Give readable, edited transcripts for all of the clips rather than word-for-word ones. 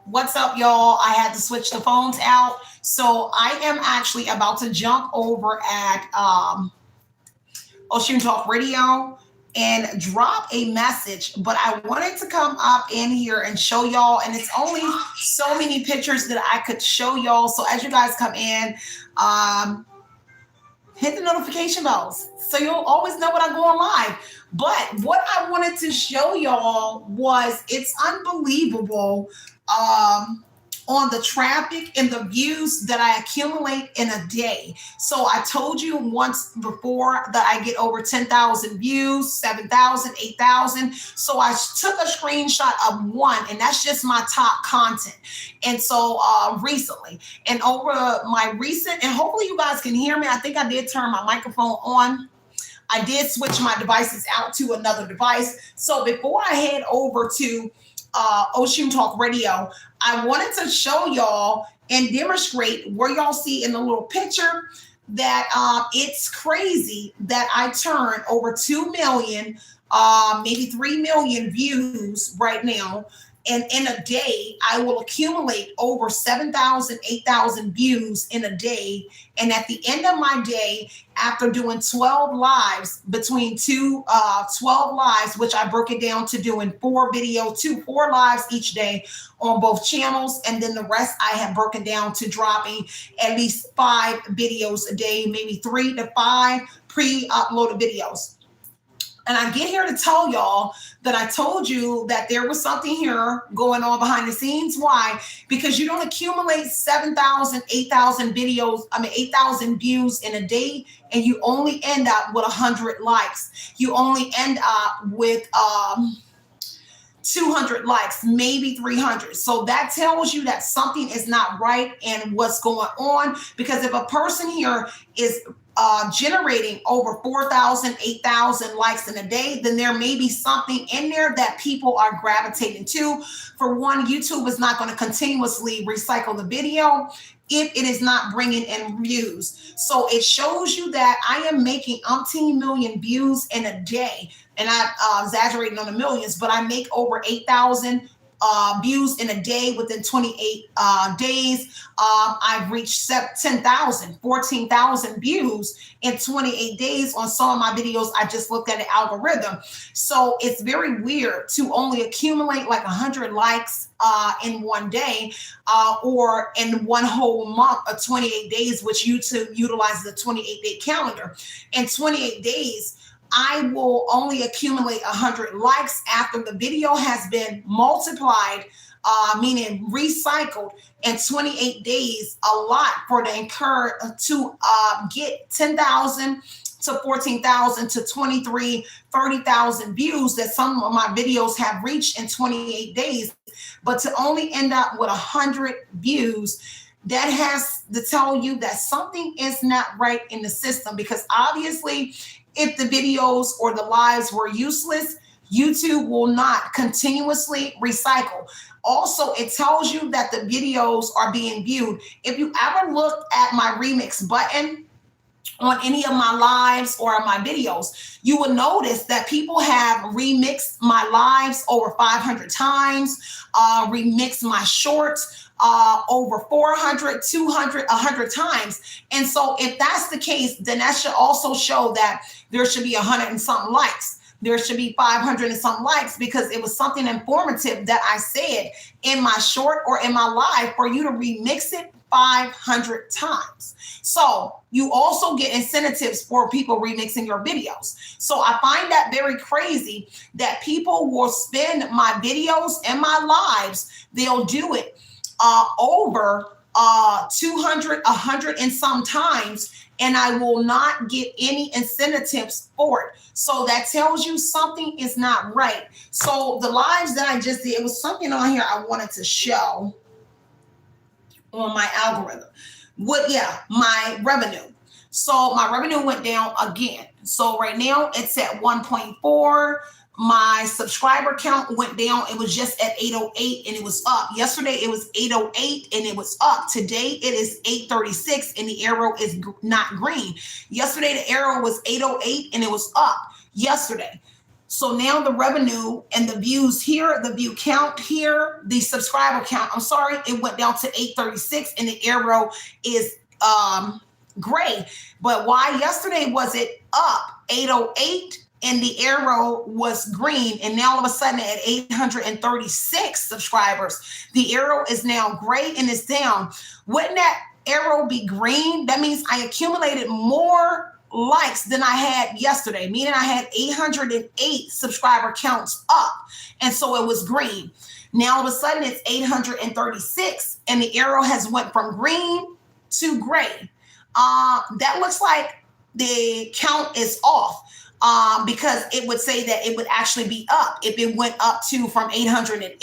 What's up, y'all? I had to switch the phones out. So I am actually about to jump over at Oshun Talk Radio and drop a message, but I wanted to come up in here and show y'all, and it's only so many pictures that I could show y'all. So as you guys come in, um, hit the notification bells so you'll always know when I go on live. But what I wanted to show y'all was it's unbelievable on the traffic and the views that I accumulate in a day. So I told you once before that I get over 10,000 views, 7,000, 8,000. So I took a screenshot of one, and that's just my top content. And so recently, and over my recent, and hopefully you guys can hear me. I think I did turn my microphone on. I did switch my devices out to another device. So before I head over to Oshun Talk Radio, I wanted to show y'all and demonstrate where y'all see in the little picture that it's crazy that I turn over 2 million, maybe 3 million views right now. And in a day, I will accumulate over 7,000, 8,000 views in a day. And at the end of my day, after doing 12 lives, between 12 lives, which I broke it down to doing 4 lives each day on both channels. And then the rest I have broken down to dropping at least 5 videos a day, maybe 3 to 5 pre-uploaded videos. And I get here to tell y'all that I told you that there was something here going on behind the scenes. Why? Because you don't accumulate 7,000, 8,000 videos, 8,000 views in a day, and you only end up with 100 likes. You only end up with 200 likes, maybe 300. So that tells you that something is not right and what's going on. Because if a person here is generating over 4,000, 8,000 likes in a day, then there may be something in there that people are gravitating to. For one, YouTube is not going to continuously recycle the video if it is not bringing in views. So it shows you that I am making umpteen million views in a day. And I'm exaggerating on the millions, but I make over 8,000 views in a day within 28 days. I've reached 10,000, 14,000 views in 28 days on some of my videos. I just looked at the algorithm. So it's very weird to only accumulate like 100 likes in one day or in one whole month of 28 days, which YouTube utilizes a 28-day calendar. In 28 days, I will only accumulate 100 likes after the video has been multiplied, meaning recycled in 28 days, a lot for the incur to get 10,000 to 14,000 to 23, 30,000 views that some of my videos have reached in 28 days. But to only end up with 100 views, that has to tell you that something is not right in the system, because obviously if the videos or the lives were useless, YouTube will not continuously recycle. Also, it tells you that the videos are being viewed. If you ever looked at my remix button on any of my lives or my videos, you will notice that people have remixed my lives over 500 times, remixed my shorts over 400, 200, 100 times. And so if that's the case, then that should also show that there should be 100 and something likes. There should be 500 and something likes, because it was something informative that I said in my short or in my live for you to remix it 500 times. So you also get incentives for people remixing your videos. So I find that very crazy that people will spend my videos and my lives, they'll do it over 200, 100 and some times, and I will not get any incentives for it. So that tells you something is not right. So the lives that I just did, it was something on here I wanted to show on my algorithm. My revenue. So my revenue went down again. So right now it's at 1.4. My subscriber count went down. It was just at 808 and it was up. Yesterday it was 808 and it was up. Today it is 836 and the arrow is not green. Yesterday the arrow was 808 and it was up yesterday. So now the revenue and the views here, the view count here, the subscriber count, I'm sorry, it went down to 836 and the arrow is gray. But why yesterday was it up 808 and the arrow was green, and now all of a sudden at 836 subscribers, the arrow is now gray and it's down. Wouldn't that arrow be green? That means I accumulated more likes than I had yesterday, meaning I had 808 subscriber counts up, and so it was green. Now all of a sudden it's 836 and the arrow has went from green to gray. That looks like the count is off, because it would say that it would actually be up if it went up to from 808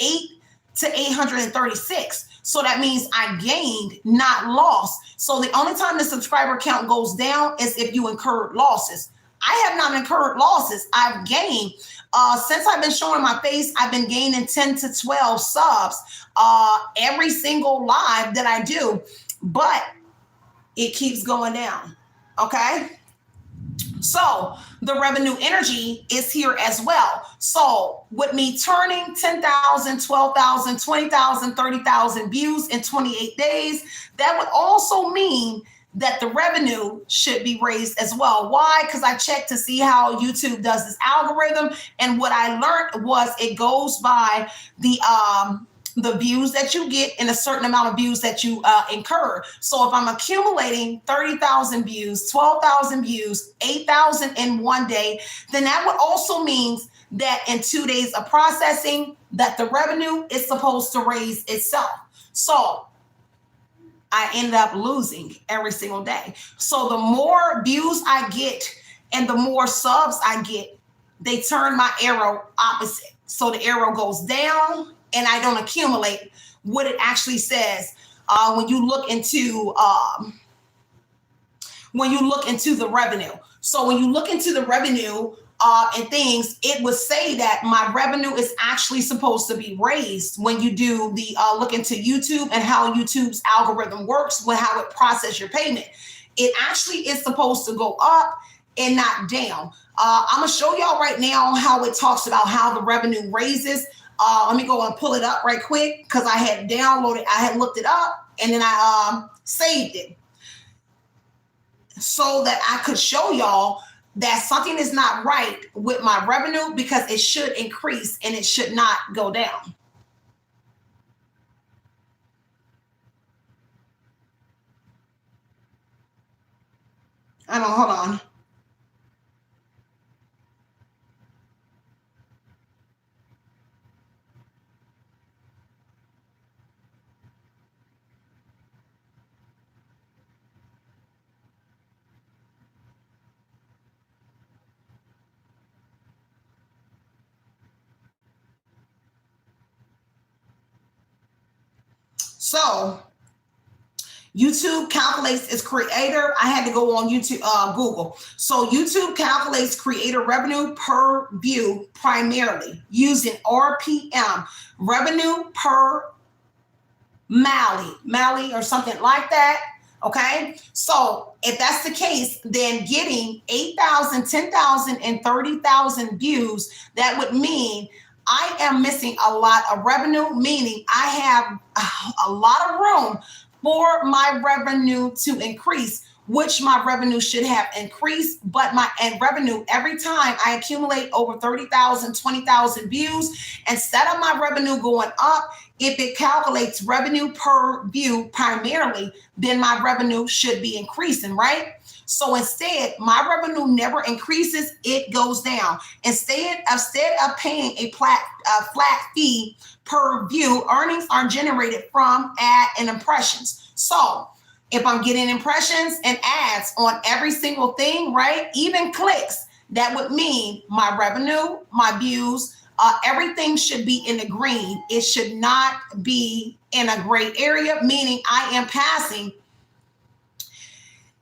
to 836. So that means I gained, not lost. So the only time the subscriber count goes down is if you incurred losses. I have not incurred losses. I've gained. Since I've been showing my face, I've been gaining 10 to 12 subs every single live that I do, but it keeps going down. Okay. So the revenue energy is here as well. So with me turning 10,000, 12,000, 20,000, 30,000 views in 28 days, that would also mean that the revenue should be raised as well. Why? Because I checked to see how YouTube does this algorithm. And what I learned was it goes by the views that you get and a certain amount of views that you incur. So if I'm accumulating 30,000 views, 12,000 views, 8,000 in one day, then that would also mean that in 2 days of processing, that the revenue is supposed to raise itself. So I ended up losing every single day. So the more views I get and the more subs I get, they turn my arrow opposite. So the arrow goes down and I don't accumulate what it actually says. When you look into the revenue. So when you look into the revenue and things, it would say that my revenue is actually supposed to be raised when you do the look into YouTube and how YouTube's algorithm works with how it processes your payment. It actually is supposed to go up and not down. I'm gonna show y'all right now how it talks about how the revenue raises. Let me go and pull it up right quick because I had downloaded, I had looked it up and then I saved it so that I could show y'all that something is not right with my revenue, because it should increase and it should not go down. Hold on. So YouTube calculates its creator. I had to go on YouTube, Google. So YouTube calculates creator revenue per view primarily using RPM, revenue per Mali or something like that. Okay. So if that's the case, then getting 8,000, 10,000 and 30,000 views, that would mean I am missing a lot of revenue, meaning I have a lot of room for my revenue to increase, which my revenue should have increased, but my revenue, every time I accumulate over 30,000, 20,000 views, instead of my revenue going up, if it calculates revenue per view primarily, then my revenue should be increasing, right? So instead, my revenue never increases, it goes down. Instead of paying a flat fee per view, earnings are generated from ad and impressions. So if I'm getting impressions and ads on every single thing, right, even clicks, that would mean my revenue, my views, everything should be in the green. It should not be in a gray area, meaning I am passing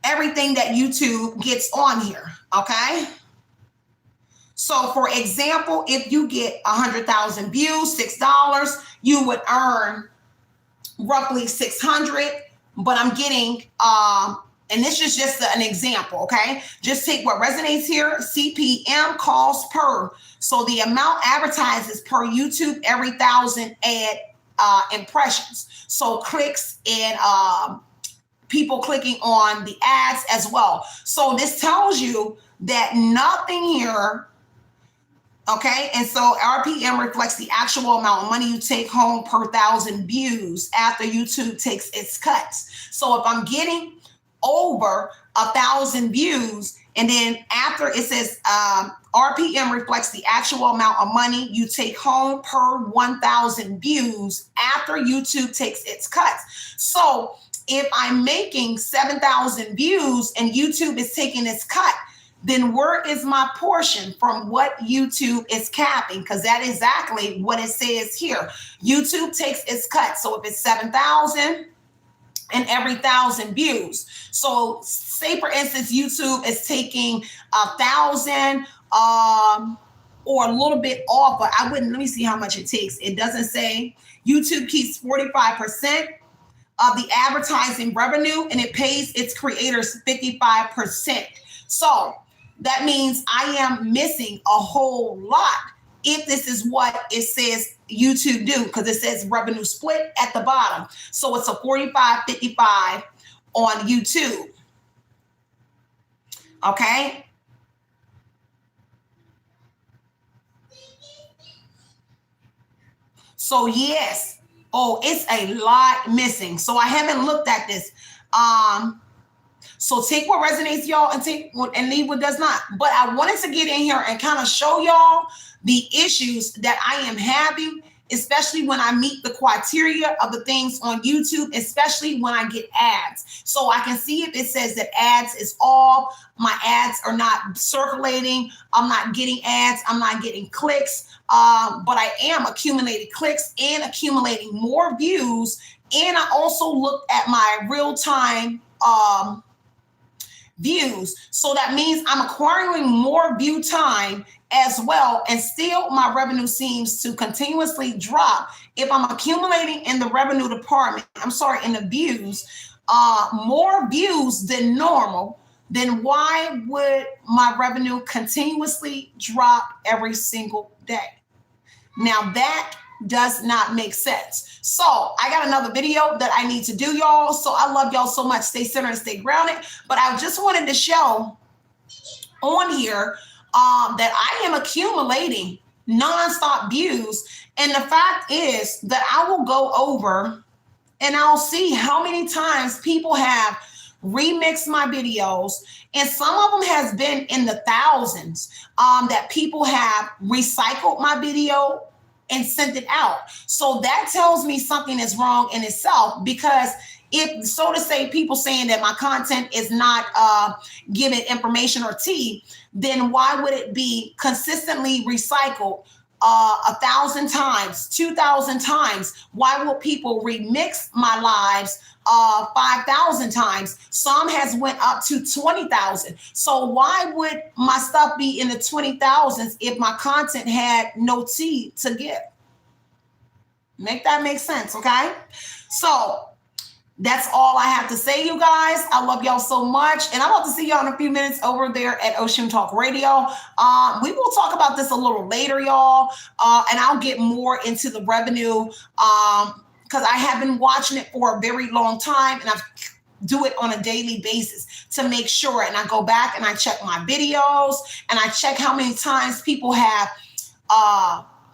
everything that YouTube gets on here, okay? So for example, if you get 100,000 views, $6, you would earn roughly 600, but I'm getting And this is just an example, okay? Just take what resonates here. CPM, calls per. So the amount advertised is per YouTube every 1,000 ad impressions. So clicks and people clicking on the ads as well. So this tells you that nothing here, okay? And so RPM reflects the actual amount of money you take home per 1,000 views after YouTube takes its cuts. So if I'm getting over 1,000 views, and then after it says RPM reflects the actual amount of money you take home per 1,000 views after YouTube takes its cuts. So if I'm making 7,000 views and YouTube is taking its cut, then where is my portion from what YouTube is capping? Because that is exactly what it says here. YouTube takes its cut. So if it's 7,000 and every 1,000 views. So say for instance, YouTube is taking 1,000 or a little bit off, but let me see how much it takes. It doesn't say. YouTube keeps 45% of the advertising revenue and it pays its creators 55%. So that means I am missing a whole lot if this is what it says YouTube do, because it says revenue split at the bottom. So it's a 45-55 on YouTube. Okay. So yes. Oh, it's a lot missing. So I haven't looked at this. So take what resonates, y'all, and leave what does not. But I wanted to get in here and kind of show y'all the issues that I am having, especially when I meet the criteria of the things on YouTube, especially when I get ads. So I can see if it says that ads is off, my ads are not circulating, I'm not getting ads, I'm not getting clicks, but I am accumulating clicks and accumulating more views. And I also looked at my real-time views. So that means I'm acquiring more view time as well. And still my revenue seems to continuously drop. If I'm accumulating in the revenue department, in the views, more views than normal, then why would my revenue continuously drop every single day? Now that does not make sense. So I got another video that I need to do, y'all. So I love y'all so much. Stay centered and stay grounded. But I just wanted to show on here that I am accumulating nonstop views. And the fact is that I will go over and I'll see how many times people have remixed my videos. And some of them has been in the thousands that people have recycled my video and sent it out. So that tells me something is wrong in itself, because if, so to say, people saying that my content is not giving information or tea, then why would it be consistently recycled 1,000 times, 2,000 times? Why will people remix my lives 5,000 times? Some has went up to 20,000. So why would my stuff be in the 20,000s if my content had no tea to give? Make that make sense, okay? So that's all I have to say, you guys. I love y'all so much. And I'm about to see y'all in a few minutes over there at Oshun Talk Radio. We will talk about this a little later, y'all. And I'll get more into the revenue because I have been watching it for a very long time. And I do it on a daily basis to make sure. And I go back and I check my videos and I check how many times people have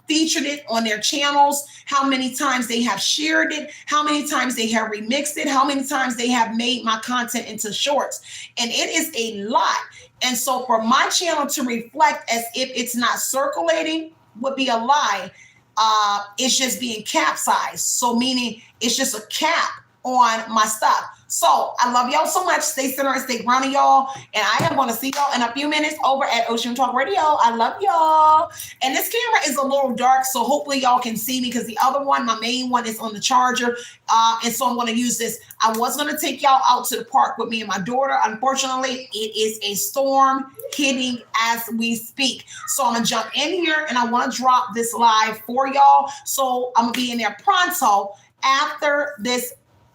featured it on their channels, how many times they have shared it, how many times they have remixed it, how many times they have made my content into shorts. And it is a lot. And so for my channel to reflect as if it's not circulating would be a lie. It's just being capsized. So meaning it's just a cap on my stuff. So I love y'all so much. Stay centered and stay grounded, y'all. And I am going to see y'all in a few minutes over at Oshun Talk Radio. I love y'all. And this camera is a little dark, so hopefully y'all can see me, because the other one, my main one, is on the charger. And so I'm going to use this. I was going to take y'all out to the park with me and my daughter. Unfortunately, it is a storm hitting as we speak. So I'm going to jump in here and I want to drop this live for y'all. So I'm going to be in there pronto after this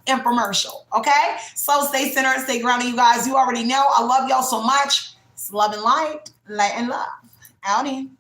infomercial. Okay, so stay centered, stay grounded, you guys. You already know I love y'all so much. It's love and light and love. Out in.